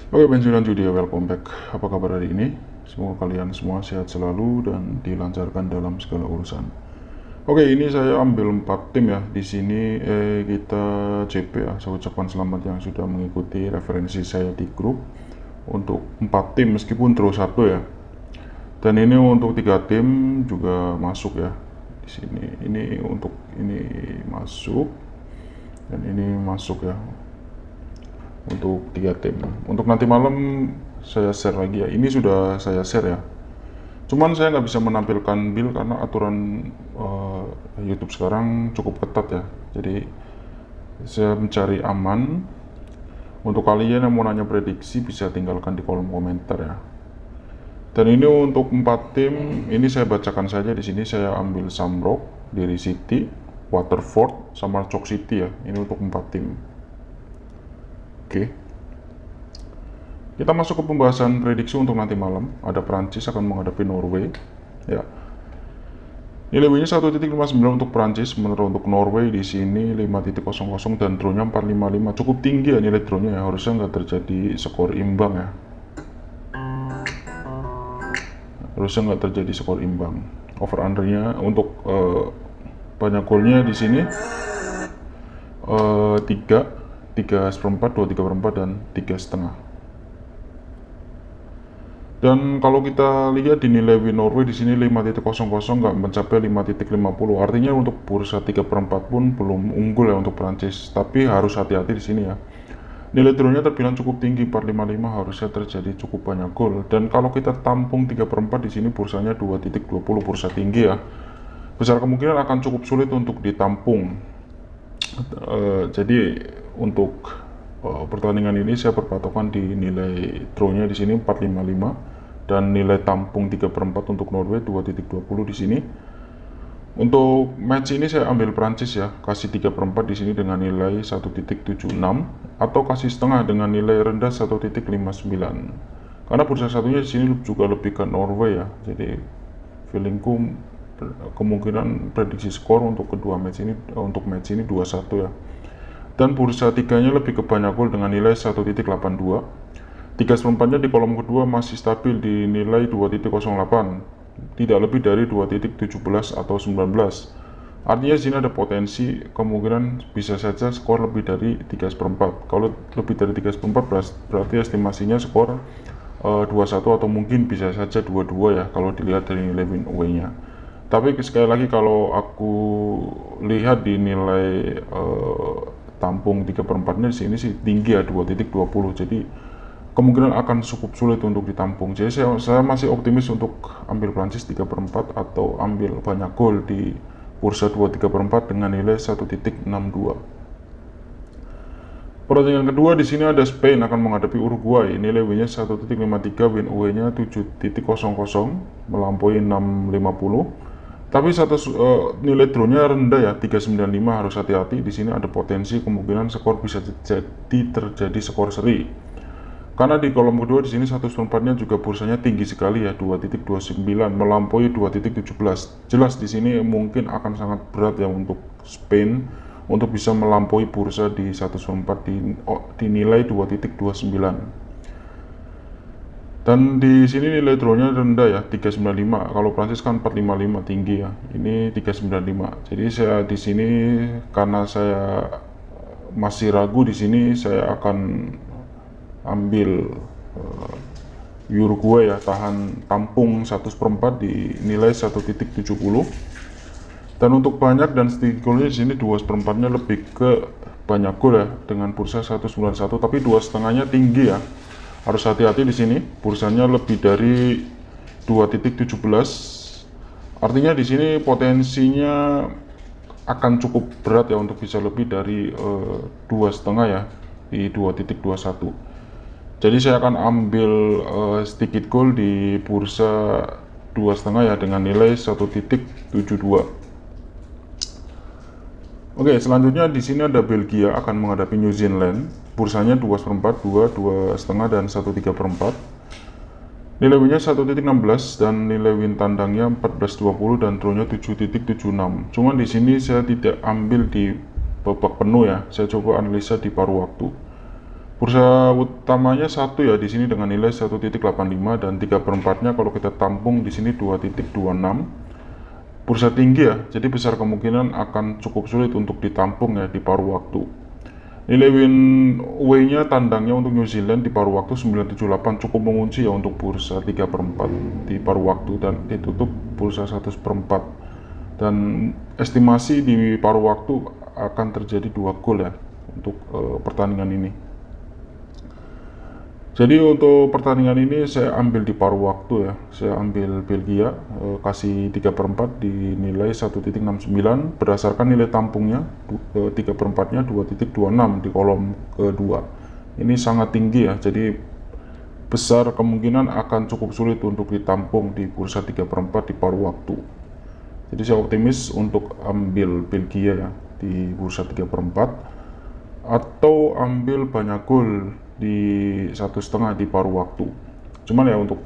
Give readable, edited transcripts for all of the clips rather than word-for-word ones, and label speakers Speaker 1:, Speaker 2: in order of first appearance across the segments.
Speaker 1: Oke, pensiunan judi ya, welcome back. Apa kabar hari ini? Semoga kalian semua sehat selalu dan dilancarkan dalam segala urusan. Oke, ini saya ambil 4 tim ya. Di sini kita CP ya. Saya ucapkan selamat yang sudah mengikuti referensi saya di grup untuk 4 tim meskipun draw 1 ya. Dan ini untuk 3 tim juga masuk ya. Di sini ini untuk ini masuk dan ini masuk ya. Untuk 3 tim. Untuk nanti malam saya share lagi ya. Ini sudah saya share ya. Cuman saya nggak bisa menampilkan build karena aturan YouTube sekarang cukup ketat ya. Jadi saya mencari aman. Untuk kalian yang mau nanya prediksi bisa tinggalkan di kolom komentar ya. Dan ini untuk 4 tim, ini saya bacakan saja di sini. Saya ambil Shamrock, Derry City, Waterford, sama Chalk City ya. Ini untuk 4 tim. Oke. Kita masuk ke pembahasan prediksi untuk nanti malam. Ada Prancis akan menghadapi Norway. Ya. Nilai W-nya 1.59 untuk Prancis, sementara untuk Norway di sini 5.00 dan draw-nya 455. Cukup tinggi ya nilai draw-nya ya. Harusnya nggak terjadi skor imbang ya. Harusnya nggak terjadi skor imbang. Over under-nya untuk banyak golnya di sini 3/4, 2/3/4 dan 3,5. Dan kalau kita lihat di nilai win Norway di sini 5.00 nggak mencapai 5.50. Artinya untuk bursa 3/4 pun belum unggul ya untuk Prancis. Tapi harus hati-hati di sini ya. Nilai draw-nya terbilang cukup tinggi 455, harusnya terjadi cukup banyak gol. Dan kalau kita tampung 3/4 di sini bursanya 2.20, bursa tinggi ya. Besar kemungkinan akan cukup sulit untuk ditampung. Jadi untuk pertandingan ini saya berpatokan di nilai draw-nya di sini 455 dan nilai tampung 3/4 untuk Norway 2.20 di sini. Untuk match ini saya ambil Prancis ya, kasih 3/4 di sini dengan nilai 1.76 atau kasih setengah dengan nilai rendah 1.59. Karena bursa satunya di sini juga lebih ke Norway ya. Jadi feelingku kemungkinan prediksi skor untuk kedua match ini untuk match ini 2-1 ya. Dan bursa tiganya lebih ke banyak gol dengan nilai 1.82. 3/4-nya di kolom kedua masih stabil di nilai 2.08, tidak lebih dari 2.17 atau 19. Artinya di sini ada potensi kemungkinan bisa saja skor lebih dari 3/4. Kalau lebih dari 3/4 berarti estimasinya skor 2-1 atau mungkin bisa saja 2-2 ya kalau dilihat dari nilai win away-nya. Tapi sekali lagi kalau aku lihat di nilai tampung 3/4-nya di sini sih tinggi ya 2.20. Jadi kemungkinan akan cukup sulit untuk ditampung. Jadi saya masih optimis untuk ambil Prancis 3/4 atau ambil banyak gol di bursa 2/3/4 dengan nilai 1.62. Pertandingan kedua di sini ada Spain akan menghadapi Uruguay. Nilai W-nya 1.53, win away-nya 7.00, melampaui 6.50. Tapi nilai draw-nya rendah ya, 3.95, harus hati-hati. Di sini ada potensi kemungkinan skor bisa terjadi skor seri. Karena di kolom kedua di sini 1/4-nya juga bursanya tinggi sekali ya, 2.29, melampaui 2.17. Jelas di sini mungkin akan sangat berat ya untuk Spain untuk bisa melampaui bursa di 1/4 di nilai 2.29. Dan di sini nilai draw-nya rendah ya, 3.95. Kalau Prancis kan 4.55 tinggi ya. Ini 3.95. Jadi saya di sini karena saya masih ragu di sini saya akan ambil Uruguay ya, tampung 1/4 di nilai 1.70. Dan untuk banyak dan sedikit golnya di sini 2/4-nya lebih ke banyak gol ya dengan bursa 191, tapi 2,5-nya tinggi ya. Harus hati-hati di sini, bursanya lebih dari 2.17. Artinya di sini potensinya akan cukup berat ya untuk bisa lebih dari 2,5 ya di 2.21. Jadi saya akan ambil sedikit gol di bursa 2,5 ya dengan nilai 1.72. Oke, selanjutnya di sini ada Belgia akan menghadapi New Zealand. Bursanya 2/4, 2,5 dan 1/3/4. Nilai win-nya 1.16 dan nilai win tandangnya 14.20 dan draw-nya 7.76. Cuman di sini saya tidak ambil di babak penuh ya. Saya coba analisa di paruh waktu. Bursa utamanya satu ya di sini dengan nilai 1,85 dan 3/4-nya kalau kita tampung di sini 2,26. Bursa tinggi ya, jadi besar kemungkinan akan cukup sulit untuk ditampung ya di paruh waktu. Nilai win away-nya tandangnya untuk New Zealand di paruh waktu 9,78 cukup mengunci ya untuk bursa 3/4 di paruh waktu dan ditutup bursa 1/4. Dan estimasi di paruh waktu akan terjadi 2 gol ya untuk pertandingan ini. Jadi untuk pertandingan ini saya ambil di paruh waktu ya, saya ambil Belgia, kasih 3/4 di nilai 1,69 berdasarkan nilai tampungnya 3/4-nya 2,26 di kolom kedua. Ini sangat tinggi ya, jadi besar kemungkinan akan cukup sulit untuk ditampung di bursa 3/4 di paruh waktu. Jadi saya optimis untuk ambil Belgia ya di bursa 3/4 atau ambil banyak gol di 1,5 di paruh waktu. Cuman ya untuk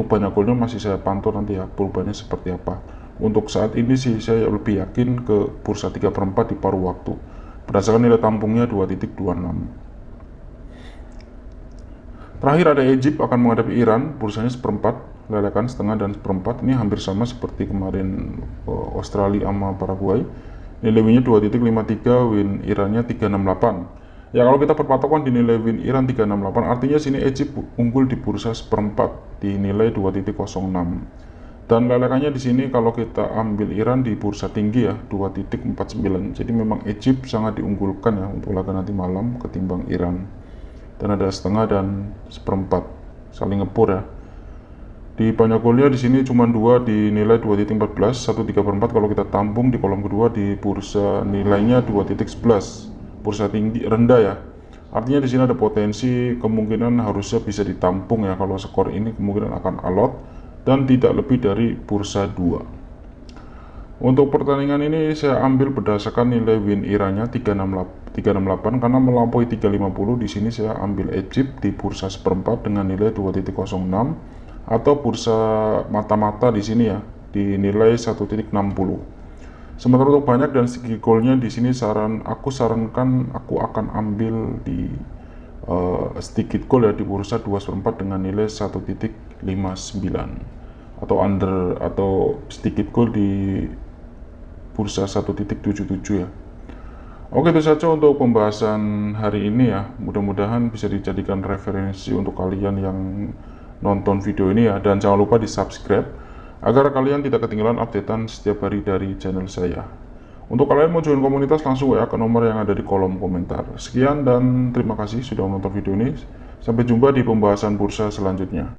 Speaker 1: banyak golnya masih saya pantau nanti ya perubahannya seperti apa. Untuk saat ini sih saya lebih yakin ke bursa 3/4 di paruh waktu berdasarkan nilai tampungnya 2,26. Terakhir ada Egypt akan menghadapi Iran, bursanya 1/4, lelekan setengah dan 1/4. Ini hampir sama seperti kemarin Australia sama Paraguay. Nilai winnya 2,53, win Irannya 3,68. Ya kalau kita berpatokan di nilai win Iran 3,68, artinya sini Egypt unggul di bursa 1/4 di nilai 2,06. Dan lelekannya di sini kalau kita ambil Iran di bursa tinggi ya 2,49. Jadi memang Egypt sangat diunggulkan ya untuk laga nanti malam ketimbang Iran. Dan ada setengah dan 1/4 saling ngepur ya. Di banyak golnya di sini cuma 2 di nilai 2,14, 1,3/4 kalau kita tampung di kolom kedua di bursa nilainya 2,11. Bursa tinggi rendah ya. Artinya di sini ada potensi kemungkinan harusnya bisa ditampung ya kalau skor ini kemungkinan akan alot dan tidak lebih dari bursa 2. Untuk pertandingan ini saya ambil berdasarkan nilai win Irannya 3,68 karena melampaui 3,50. Di sini saya ambil Egypt di bursa 1/4 dengan nilai 2,06 atau bursa mata-mata di sini ya di nilai 1,60. Sementara untuk banyak dan segi golnya di sini aku sarankan aku akan ambil di sedikit gol ya di bursa 2/4 dengan nilai 1,59 atau under atau sedikit gol di bursa 1,77 ya. Oke, itu saja untuk pembahasan hari ini ya. Mudah-mudahan bisa dijadikan referensi untuk kalian yang nonton video ini ya, dan jangan lupa di subscribe agar kalian tidak ketinggalan updatean setiap hari dari channel saya. Untuk kalian mau join komunitas langsung WA ke nomor yang ada di kolom komentar. Sekian dan terima kasih sudah menonton video ini. Sampai jumpa di pembahasan bursa selanjutnya.